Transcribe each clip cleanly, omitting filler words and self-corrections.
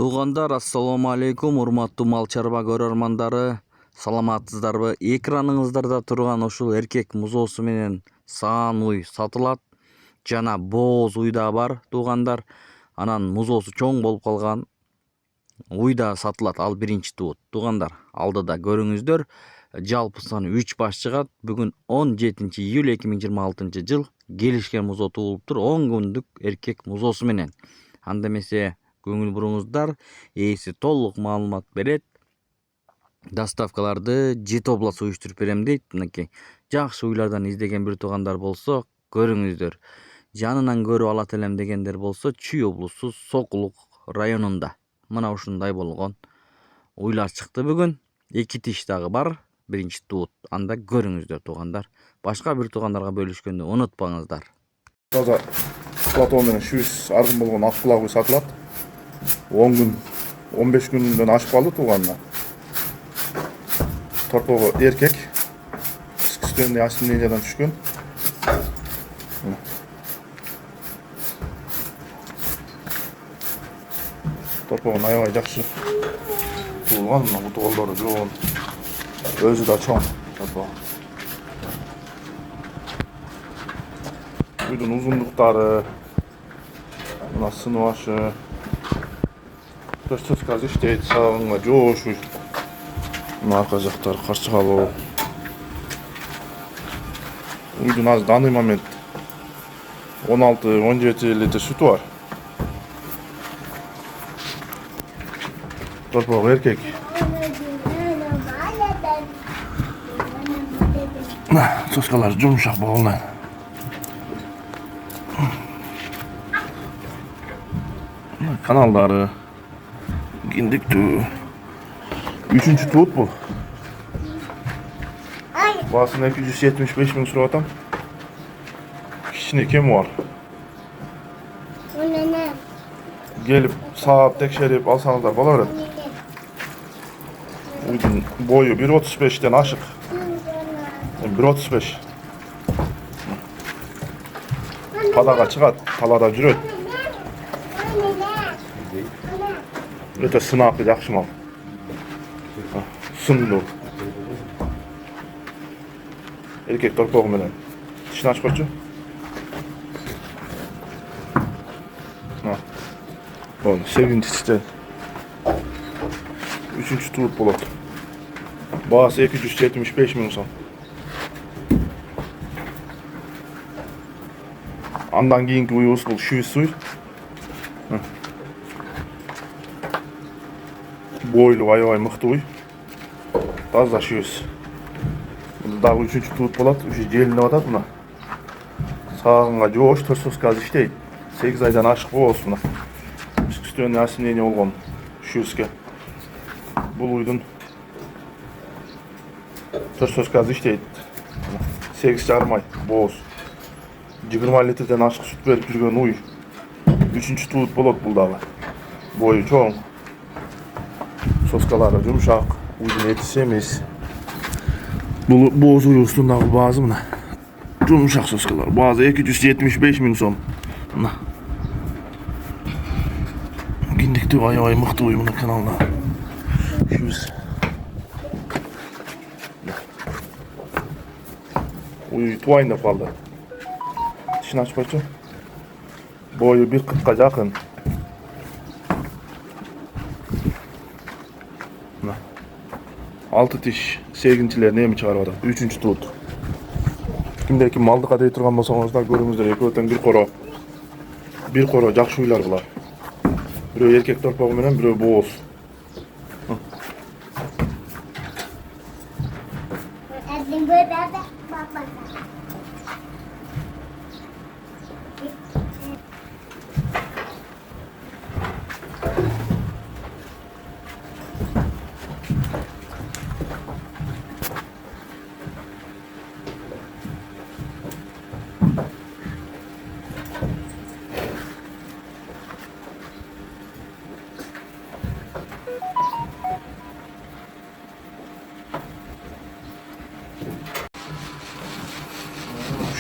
Туугандар, ассаламу алейкум, урматтуу мал чарба көрөрмандары, саламатсыздарбы? Экраныңыздарда турган ушул эркек музоосу менен саан уй сатылат. Жана бооз уй да бар, туугандар. Анан музоосу чоң болуп калган уй да сатылат. Ал биринчи туут. Туугандар, алдыда көрүңүздөр. Жалпы саны 3 баш чыгат. Бүгүн 17 июль 2026 жыл келишкен музоо туулуптур. 10 күндүк эркек музоосу менен. Анда эмесе көңүл буруңуздар, ээси толук маалымат берет. Доставкаларды Житоблас уюштуруп берем дейт. Мынакей жакшы уйлардан издеген бир туугандар болсо көрүңүздөр. Жанынан көрүп алат элем дегендер болсо Чүй облусу Сокулук районунда мына ушундай болгон уйлар чыкты бүгүн. 2 тиш дагы бар. Биринчи туут. Анда көрүңүздөр туугандар. Башка бир туугандарга бөлүшкөндү унутпаңыздар. Таза платон менен шүйүз аргын болгон ак кулак уй сатылат. 10 күн, 15 күндөн ашып калды тууганына. Торпогу эркек. Искусственный осемениядан түшкөн. Торпогун аябай жакшы туулган, мына буту колдору жоон. Өзү да чоң торпог. Уйдун узундуктары, мына сыны башы 4 қазы иштейт, сагынга жоош уй. Мына арка жактары карчыгалуу. Уйдун азыр данный момент 16-17 литр сүтү бар. Торпог эркек. Соскалар жумшак болгон. Каналдары киндиктүү. 3-чү туут бул. Баасын 275 миң сурап атам. Кичине кеми бар. Келип саап текшерип алсаңыздар боло берет. Уйдун бою 1.35ден ашык. 1.35. Падага чыгат, талада жүрөт. Өтө сынакы жакшы мал. Сындуу. Эркек торпогу менен. Тишин ачпачы. Болду, 8-чисте. 3-чү туут болот. Баасы 275 миң сом. Андан кийинки уйубуз бул шүйүз уй. Бойлуу аябай мыкты уй. Таза шүйүз. Бул дагы 3-чү туут болот. Ушу желинип атат мына. Сагынга жоош 4 соскасы иштейт. 8 айдан ашык бооз мына. Искусственный осеменение болгон шүйүзгө. Бул уйдун 4 соскасы иштейт. 8,5 ай бооз. 20 литрден ашык сүт берип жүргөн уй. 3-чү туут болот бул дагы. Бою чоң. Соскалары жумшак, уйдун эти семиз. Бул бооз уйубуздун дагы баазы мына. Жумшак соскалар. Баазы 275 миң сом. Мына. Киндиктүү аябай мыкты уй мына каналда. Шүз. Уй туайындап калды. Тишин ачпачы. Бою 1.40га жакын. 6 тиш 8-чилер эми чыгарып атат. 3-чү туут. Кимде ким малдыкка дей турган болсоңуздар көрүңүздөр, экөөтөн бир коро жакшы уйлар булар. Бирөө эркек торпогу менен, бирөө бооз.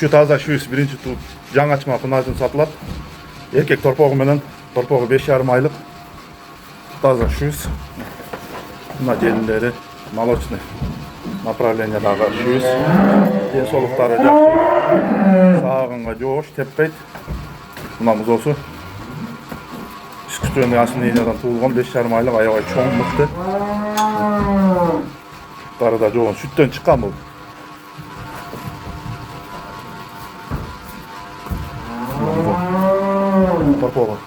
Şu таза шүйүз биринчи туут жаңы ачма кунажын сатылат. Эркек торпогу менен, торпогу 5,5 айлык. тазалашыбыз. Мына желіндері молочный направлениядагы шүйіз. Денсаулықтары жақсы. Сағынға жош, теппейді. Мына музосы. Искусственный ослиниядан туылған 5,5 айлық аябай чоң мықты. Тарыда жоғын сүттен шыққан бұл. Торпоғы.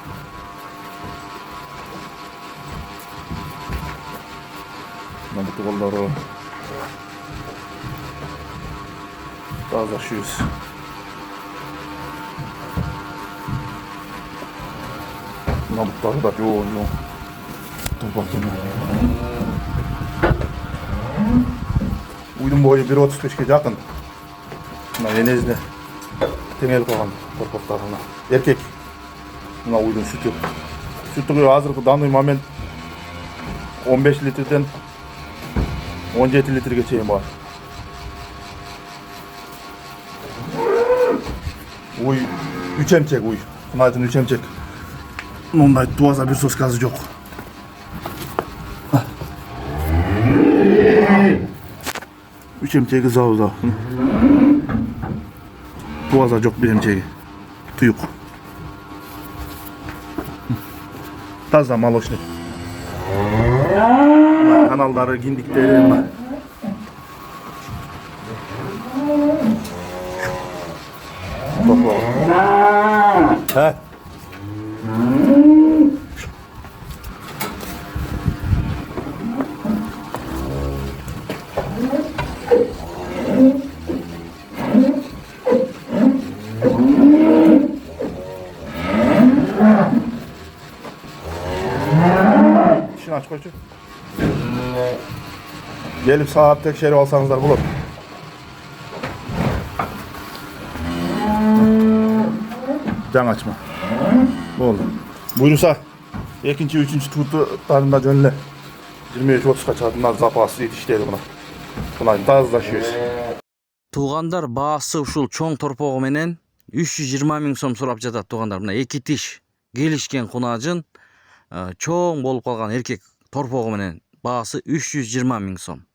Мына бұты қолдары. Таза шүйіз. Mına бұттары да жоғын. Торпоғы. Uydun boyu 1.35'e жақын. Мына енезіне теңеліп қойған торпақтарына. Еркек. Мына уйдун сүті. Сүті азырғы данный момент 15 литрден 17 литрге чейин бар. Уй 3 эмчек уй. Кунайдын 3 эмчек. Мындай туаза бир соскасы жок. Üç emçeği zavza. Tuvaza çok bir emçeği. Tuyuk. Taza maloşlu. Kanalları, gindikleri. He. İşini aç koçum. Gelip saat tekşeri alsanızlar bulur. Can açma. Oldu. Buyursa ikinci, üçüncü tutlarında dönle 23-30 çadından zapası yetiştiydi buna. Buna тазалашыбыз. Туугандар баасы ушул чоң торпогу менен 320 000 сом сурап жатат туугандар. Мына эки тиш келишкен кунажын чоң болуп калган эркек торпогу менен баасы 320 000 сом.